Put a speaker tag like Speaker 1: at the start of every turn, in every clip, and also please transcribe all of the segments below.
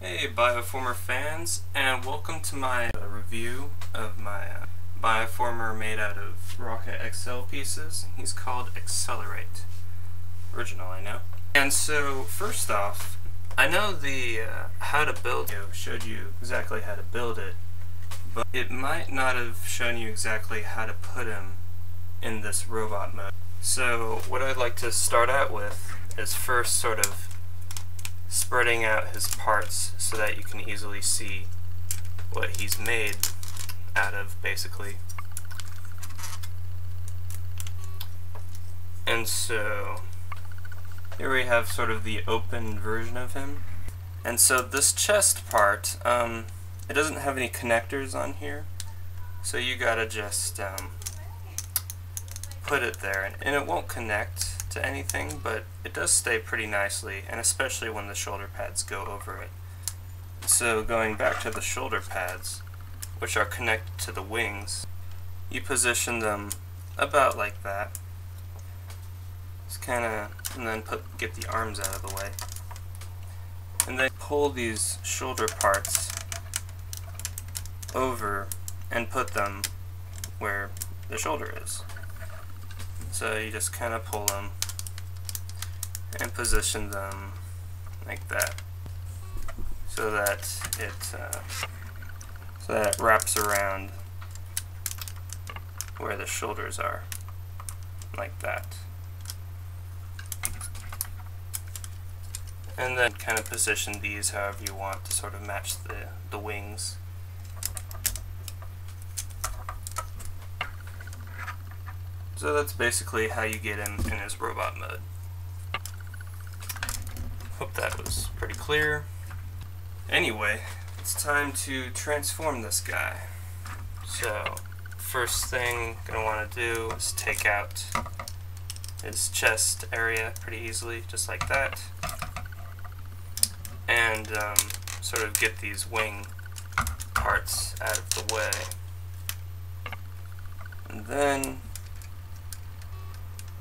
Speaker 1: Hey Bioformer fans, and welcome to my review of my Bioformer made out of Rocka XL pieces. He's called X.L.erate. Original, I know. And so, first off, I know the how to build video showed you exactly how to build it, but it might not have shown you exactly how to put him in this robot mode. So what I'd like to start out with is first sort of spreading out his parts so that you can easily see what he's made out of, basically. And so here we have sort of the open version of him. And so this chest part, it doesn't have any connectors on here, so you gotta just put it there, and it won't connect to anything, but it does stay pretty nicely, and especially when the shoulder pads go over it. So going back to the shoulder pads, which are connected to the wings, you position them about like that. Just kinda, and then get the arms out of the way. And then pull these shoulder parts over and put them where the shoulder is. So you just kind of pull them and position them like that, so that it wraps around where the shoulders are, like that. And then kind of position these however you want to sort of match the wings. So that's basically how you get him in his robot mode. Hope that was pretty clear. Anyway, it's time to transform this guy. So, first thing I'm going to want to do is take out his chest area pretty easily, just like that. And sort of get these wing parts out of the way. And then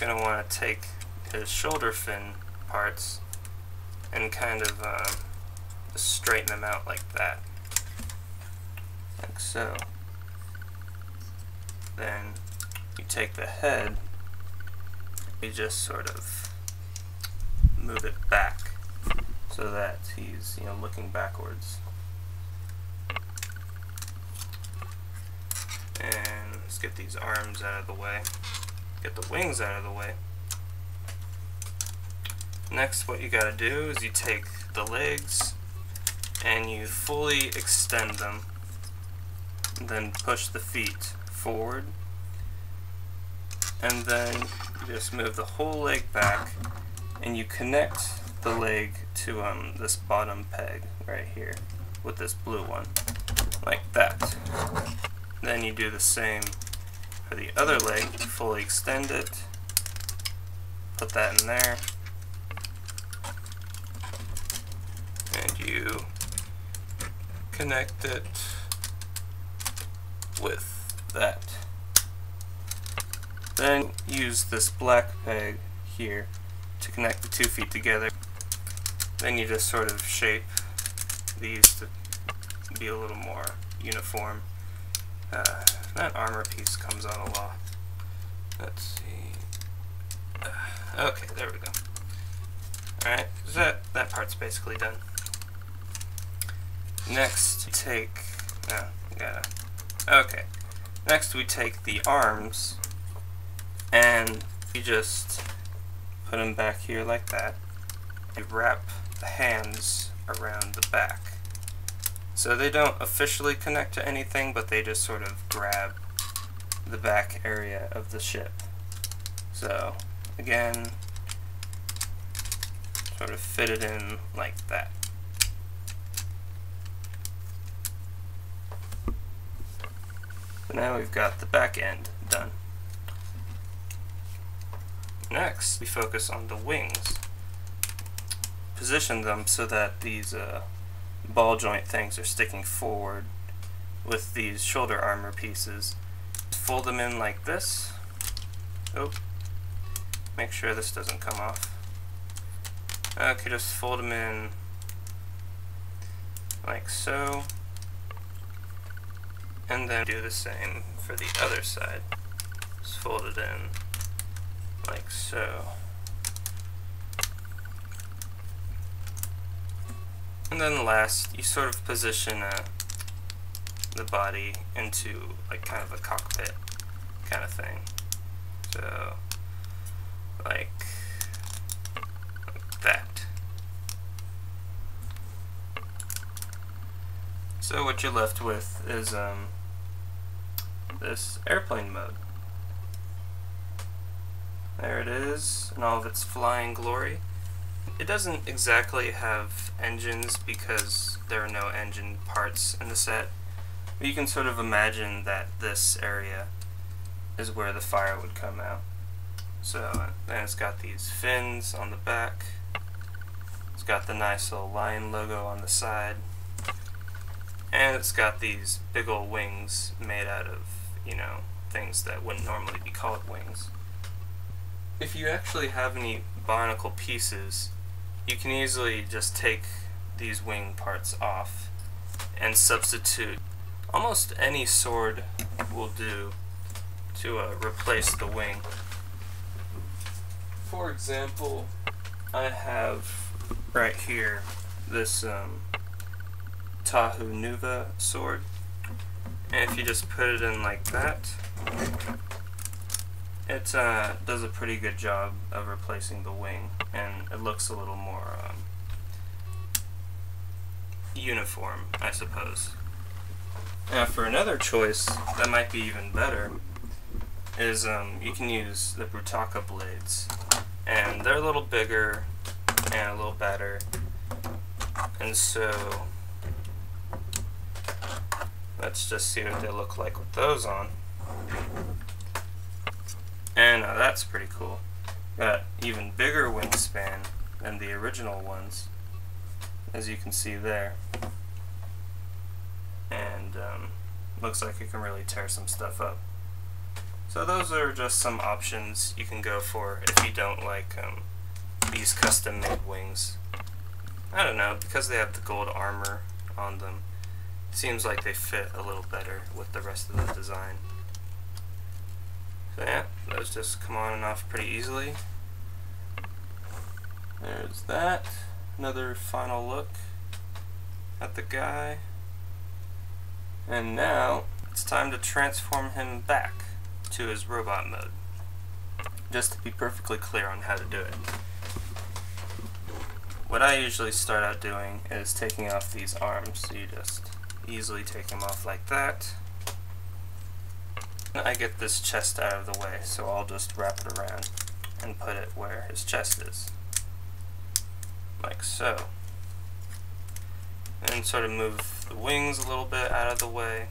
Speaker 1: going to want to take his shoulder fin parts and kind of just straighten them out like that, like so. Then you take the head, you just sort of move it back so that he's, looking backwards. And let's get these arms out of the way. Get the wings out of the way. Next, what you gotta do is you take the legs and you fully extend them, and then push the feet forward, and then you just move the whole leg back and you connect the leg to this bottom peg right here with this blue one, like that. Then you do the same for the other leg, fully extend it, put that in there, and you connect it with that. Then use this black peg here to connect the 2 feet together. Then you just sort of shape these to be a little more uniform. That armor piece comes on a lot. Let's see. Okay, there we go. Alright, that part's basically done. Next, Next we take the arms and you just put them back here like that. You wrap the hands around the back. So they don't officially connect to anything, but they just sort of grab the back area of the ship. So, again, sort of fit it in like that. So now we've got the back end done. Next, we focus on the wings. Position them so that these ball joint things are sticking forward with these shoulder armor pieces. Fold them in like this. Oh, make sure this doesn't come off. Okay, just fold them in like so, and then do the same for the other side. Just fold it in like so. And then last, you sort of position the body into like kind of a cockpit kind of thing. So like that. So what you're left with is this airplane mode. There it is in all of its flying glory. It doesn't exactly have engines because there are no engine parts in the set, but you can sort of imagine that this area is where the fire would come out. So then it's got these fins on the back, it's got the nice little lion logo on the side, and it's got these big old wings made out of, you know, things that wouldn't normally be called wings. If you actually have any Bionicle pieces, you can easily just take these wing parts off and substitute. Almost any sword will do to replace the wing. For example, I have right here this Tahu Nuva sword, and if you just put it in like that, it does a pretty good job of replacing the wing, and it looks a little more uniform, I suppose. Now for another choice that might be even better is you can use the Brutaka blades, and they're a little bigger and a little better, and so let's just see what they look like with those on. And that's pretty cool. Got even bigger wingspan than the original ones, as you can see there. And looks like it can really tear some stuff up. So those are just some options you can go for if you don't like these custom made wings. I don't know, because they have the gold armor on them, it seems like they fit a little better with the rest of the design. So yeah, those just come on and off pretty easily. There's that. Another final look at the guy. And now it's time to transform him back to his robot mode. Just to be perfectly clear on how to do it. What I usually start out doing is taking off these arms. So you just easily take them off like that. I get this chest out of the way, so I'll just wrap it around and put it where his chest is. Like so. And sort of move the wings a little bit out of the way.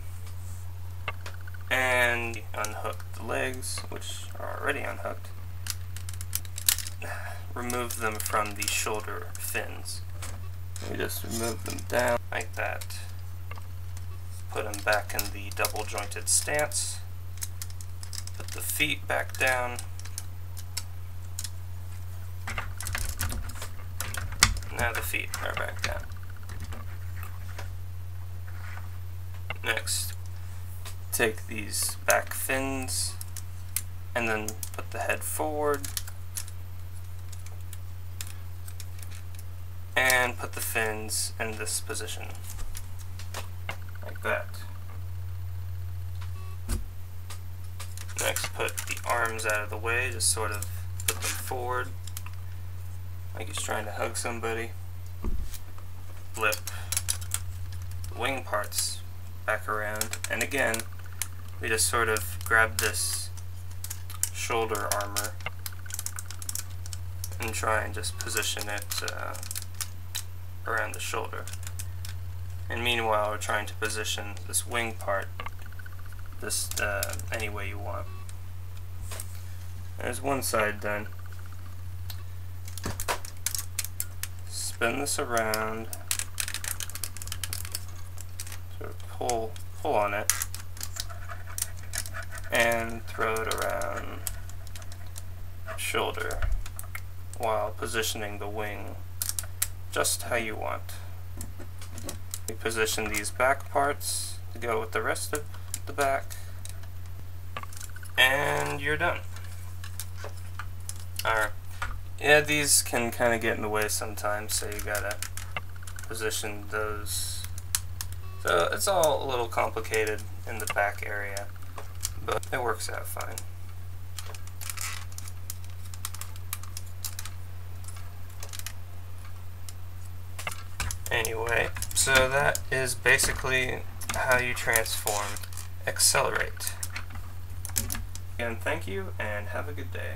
Speaker 1: And unhook the legs, which are already unhooked. Remove them from the shoulder fins. We just remove them down like that. Put them back in the double jointed stance. Put the feet back down. Now the feet are back down. Next, take these back fins and then put the head forward and put the fins in this position like that. Next, put the arms out of the way, just sort of put them forward like he's trying to hug somebody. Flip the wing parts back around, and again we just sort of grab this shoulder armor and try and just position it around the shoulder. And meanwhile we're trying to position this wing part just any way you want. There's one side done. Spin this around, sort of pull on it, and throw it around the shoulder while positioning the wing just how you want. We position these back parts to go with the rest of the back, and you're done. Alright. Yeah, these can kind of get in the way sometimes, so you gotta position those. So it's all a little complicated in the back area, but it works out fine. Anyway, so that is basically how you transform X.L.erate. Again, thank you and have a good day.